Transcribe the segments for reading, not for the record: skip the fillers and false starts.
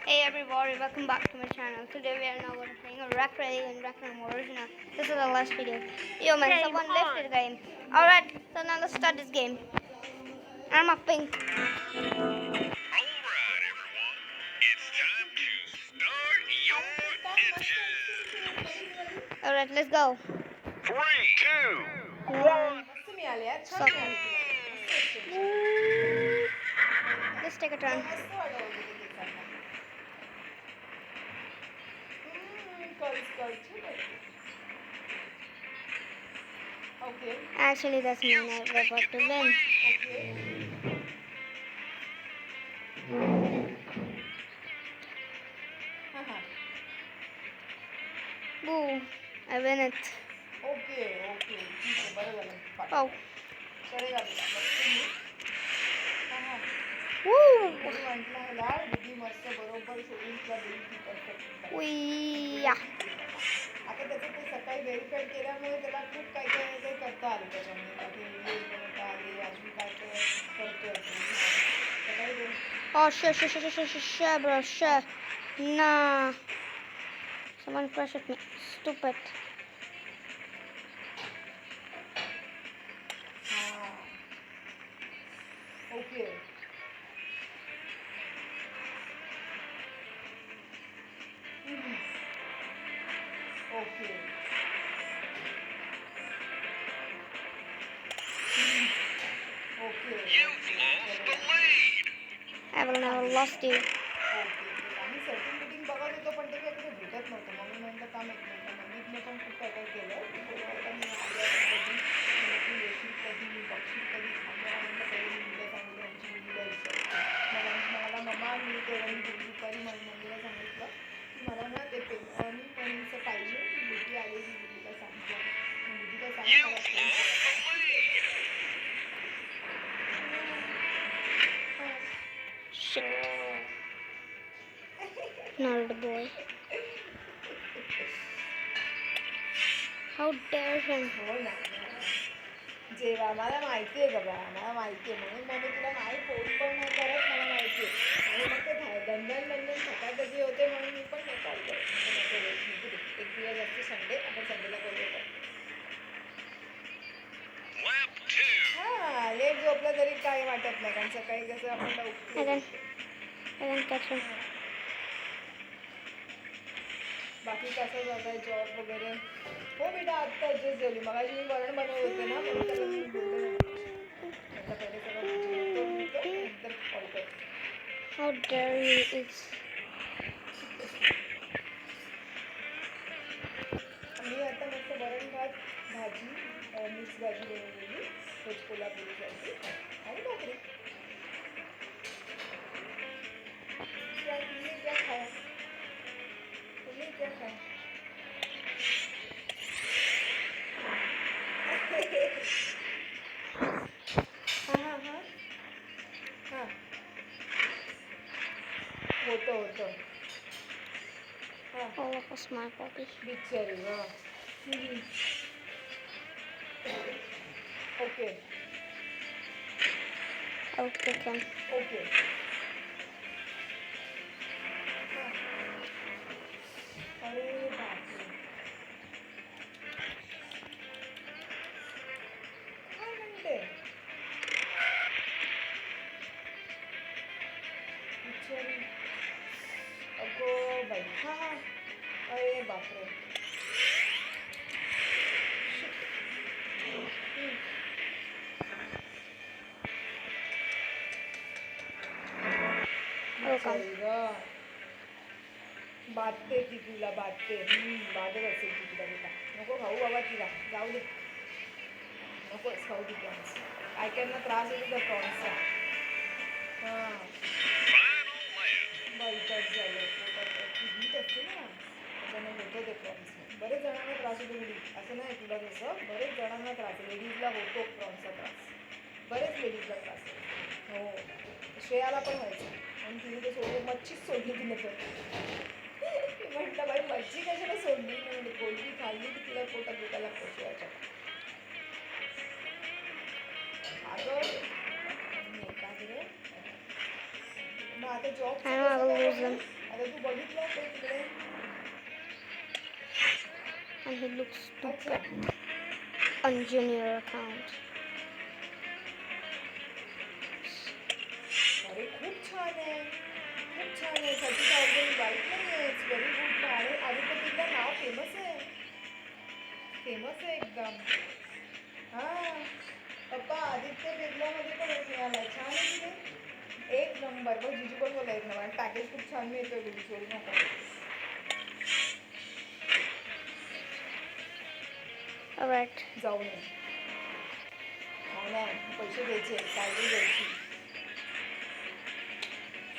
Hey everybody, welcome back to my channel. Today we are now going to playing a Wreck Rally in Wreck Original. This is the last video. Yo man, someone left the game. Alright, so now let's start this game. I'm a pink. Alright everyone, it's time to start your engines. Alright, let's go. 3, 2, 1. मस्त मिळाले यार छान Suck. मिळाले तुला मस्त Let's take a turn. मस्त वाटत होते ते केसांना curls okay Actually, that's me. We're about to win. Okay हां Boo, I win it. Okay okay ठीक आहे बरं झालं Oh. करेगा बेटा मस्त हां Woo. मी म्हटलं ह्याला दीदी मस्त बरोबर सोडून तुला देईल ती परफेक्ट Wee. आता त्याचं ते सकाळी व्हेरीफाईड केल्यामुळे त्याला खूप काही काही करता आलं त्याच्यामध्ये काही व्हिडिओज बनवता आले अजून काय काय करतोय सकाळी Oh, shit, bro, shit. Nah. Someone pressured me. Stupid. हां okay okay okay You've lost the lead. I will never lost you. आम्ही सेटिंग बिटिंग बघत होतो पण ते काही कुठे भेटत नव्हतं मम्मी म्हणलं काम एक मिनिट मम्मीने पण खूप काय काय केलं आता मी आल्या कधी येशील कधी मी बघशील कधी थांबणार म्हणलं पहिले मी मुलीला सांगितलं आमची मुलीला विचार मला मम्मा मी तेव्हा मी दुपारी मम्मीला सांगितलं की मला ना ते मी पण पाहिजे मुलगी आलेली मुलीला सांगितलं मुलीला सांगितलं मला You've lost the lead. Shit. Not the boy. How dare him? हो ना जेव्हा मला माहिती आहे का मला माहिती आहे म्हणून मग मी तुला नाही फोन पण नाही करत मला माहिती आहे आणि मग ते दंदन सकाळचं होते म्हणून मी पण नाही कॉल करत एक दिवस असते संडे आपण संडेला कॉल करतो Lap 2. हां लेट झोपलं तरी काही वाटत नाही कारण सकाळी कसं आपण I didn't catch him. बाकी कसं झालं आहे जॉब वगैरे हो बेटा आत्ता ॲडजस्ट झाली मगाशी मी वरण बनवत होते ना म्हणून त्याला मी बोलले म्हटलं पहिले सगळं नंतर कॉल कर How dare you? It's मी आता मस्त वरण भात भाजी मिक्स भाजी बनवलेली व्हेज कोल्हापुरीसाठी आणि भाकरी तुम्ही क्या खाया तुम्ही क्या खाया हां हां हां हां होतं हां all of us, my puppy. बिचारी हां okay I'll pick him. Okay अरे बापरे काय म्हणते बिचारी अगो बाई हां अरे बापरे Welcome. बाधते ती तुला बाधते बाधत असेल ती तुला बेटा नको खाऊ बाबा तिला जाऊ दे नकोच खाऊ ती प्रॉन्स काय कायना त्रास होतो त्या प्रॉन्सचा हां Final lap. बळकट झालं पोटात हीट असते ना त्याच्यामुळे होतं ते प्रॉन्स बरेच जणांना त्रास होतो हीट असं नाही तुला जसं बरेच जणांना त्रास लेडीजला होतो प्रॉन्सचा त्रास बरेच लेडीजला त्रास होतो हो श्रेयाला पण व्हायचं आणि तिने ते सोडली मच्छीच सोडली तिने पण म्हटलं बाई मच्छी कशाला सोडली म्हणजे कोलबी खाल्ली की तिला पोटात दुखायला लागतो शिवायच्या अगं मग आता job I know I will lose him. आता तू बघितलं ते तिकडे And he looks अच्छा stupid on junior account. अरे खूप छान आहे, खूप छान आहे. 30,000 वाईट नाही आहे, इट्स व्हेरी गुड. आणि आदित्य बिर्ला नाव फेमस आहे, फेमस आहे एकदम. हां पप्पा आदित्य बिर्लामध्ये पण एक मिळाला आहे, छान आहे की नाही? एक नंबर. बघ जिजू पण बोला एक नंबर. आणि पॅकेज खूप छान मिळतोय गुरु, सोडू नका. Alright. जाऊ नये. नाही नाही, पैसे द्यायचे, सॅलरी द्यायची,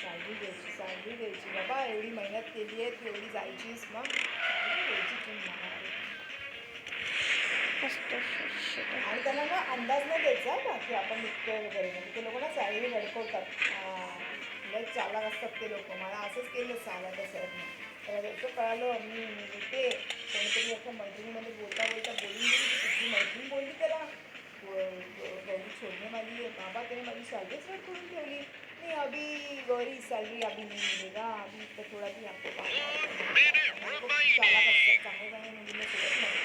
सॅलरी द्यायची, सॅलरी द्यायची. बाबा एवढी मेहनत केली आहे, तू एवढी जायचीस, मग सॅलरी द्यायची तुम्हाला. आणि त्यांना ना अंदाज नाही द्यायचा का की आपण निघतोय वगैरे. म्हणजे ते लोक ना सॅलरी लडकवतात, लय चालाक असतात ते लोक. मला असंच केलं सांगा तसं तर जसं कळालं मी येते, कोणीतरी असं मैत्रिणीमध्ये बोलता बोलता बोलून गेली की तुझी मैत्रीण बोलली त्याला गौरी छोडने वाली आहे बाबा, त्याने माझी सॅलरीच रेट करून ठेवली. नाही अभी गौरी सॅलरी अभी नाही मिळेगा, अभी तर थोडा भी आपको काम खूप चालाक असतात, चांगले चांगले मुलींना सोडत नाही.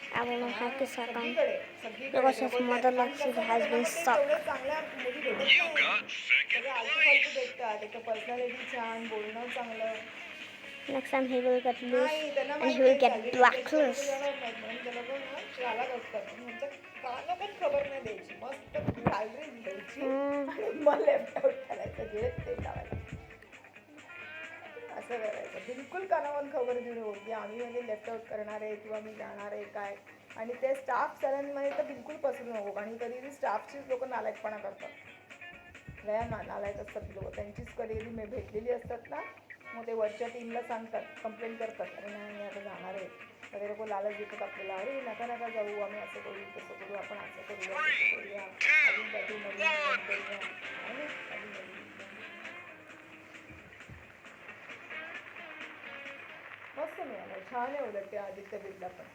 I will not have this account सगळीकडे सगळीकडे because his mother looks it has been stuck. तेवढ्या चांगल्या मुली भेटत You नाही, got second सगळे आलतू place. फालतू भेटतात. एक पर्सनॅलिटी छान, बोलणं चांगलं. Next time he will get loose नाही त्यांना and माहिती he will आहे get salary blacklist. म्हणून ते लोक ना चालाक असतात. ह्यांच्या कानाला पण खबर नाही द्यायची, मस्त सॅलरी घ्यायची आणि मग लेफ्ट आउट करायचं, जे ते लावायला असं करायचं. बिलकुल कानावर खबर देऊ नको की आम्ही म्हणजे लेफ्ट आउट करणार आहे किंवा मी जाणार आहे काय. आणि ते स्टाफ सरांमध्ये तर बिलकुल पसरू नको, आणि कधी स्टाफचीच लोक नालायकपणा करतात, लया नालायक असतात लोक. त्यांचीच कधी मी भेटलेली असतात ना, मग ते वरच्या टीमला सांगतात, कंप्लेंट करतात, अरे नाही आता जाणार आहे. तर ते लोक लालच देतात आपल्याला, अरे नका नका जाऊ, आम्ही असं करू तसं करू, आपण असं करूया तसं करूया, अजून काहीतरी नवीन करूया. आणि मस्त मिळालं, छान आहे उलट ते आदित्य बिर्ला पण.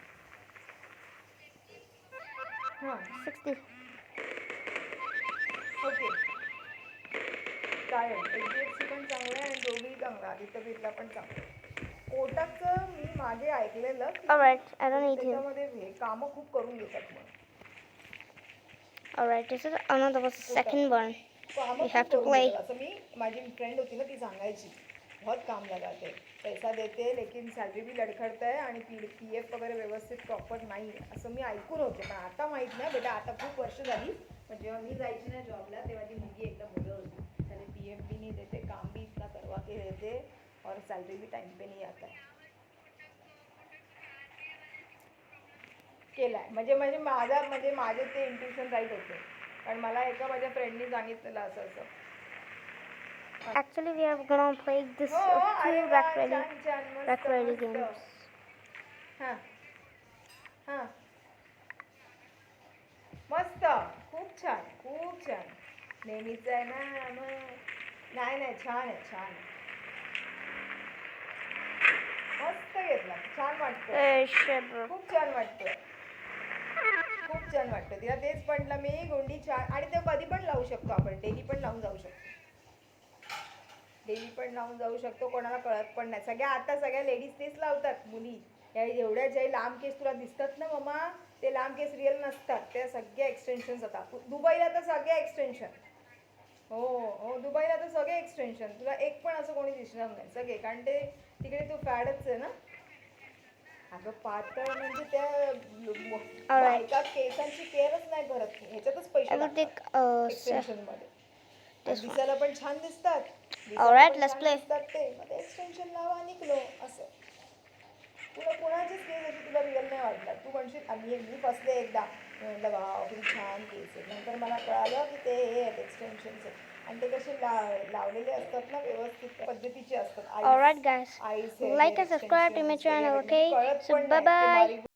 हां 60. ओके चालेल. HDFC पण चांगलं आहे आणि दोघेही चांगलं, आदित्य बिर्ला पण चांगलं. कोटकचं मी मागे ऐकलेलं की Alright, I don't need him. त्याच्यामध्ये हे कामं खूप करून घेतात म्हणून. Alright, this is another second one. कामं We खूप have to करून play. घेतात. असं मी माझी फ्रेंड होती ना ती सांगायची, बहुत काम लगाते, पैसा देते लेकिन सॅलरी भी लडखडत आहे आणि PF वगैरे व्यवस्थित प्रॉपर नाही आहे, असं मी ऐकून होते. पण आता माहीत नाही बेटा, आता खूप वर्ष झाली. पण जेव्हा मी जायची ना जॉबला तेव्हा ती मुलगी एकदा बोलत होती, त्याने PF भी नहीं देते, काम भी इतना करवा के देते और सैलरी भी टाइम पे नहीं आता है. केलाय म्हणजे म्हणजे माझे ते इंट्युशन राईट होते, कारण मला एका माझ्या फ्रेंडनी सांगितलेलं असं असं. Actually, we are gonna play this हो अरे two वा, Rack छान छान, मस्त Rack Ready मस्त. games. हां हां मस्त, खूप छान खूप छान. नेहमीच आहे ना मग. नाही नाही छान आहे, छान आहे. मस्त घेतला, छान वाटतं, Shit. खूप छान वाटतं, खूप छान वाटतं. तिला तेच म्हटलं मी, गुंडी छान. आणि ते कधी पण लावू शकतो आपण, डेली पण लावून जाऊ शकतो, डेली पण लावून जाऊ शकतो, कोणाला कळत पण नाही. सगळ्या लेडीज तेच लावतात, मुली. या एवढ्या जे लांब केस तुला दिसतात ना मम्मा, ते लांब केस रिअल नसतात, त्या सगळ्या एक्सटेन्शन्स होतात. दुबईला तर सगळे एक्सटेन्शन, हो हो दुबईला तर सगळे एक्सटेन्शन, तुला एक पण असं कोणी दिसणार नाही, सगळे. कारण ते तिकडे तो फॅडच आहे ना. अगं पातळ म्हणजे त्या बायका केसांची केअरच नाही करत, ह्याच्यातच पैसे I will take एक्सटेन्शनमध्ये. this one. दिसायला पण छान दिसतात, Alright, let's play. ते मग ते एक्सटेन्शन लावा निघलो असं. तुला कोणाचीच केस अशी तुला रिअल नाही वाटणार, तू म्हणशील मी फसले एकदा, म्हटलं वाव किती छान केस आहे. नंतर मला कळालं की ते हे आहेत एक्सटेन्शनचे, आणि ते कसे लावलेले असतात ना, व्यवस्थित पद्धतीचे असतात. Alright, guys. Like and subscribe to my channel, okay? So bye bye.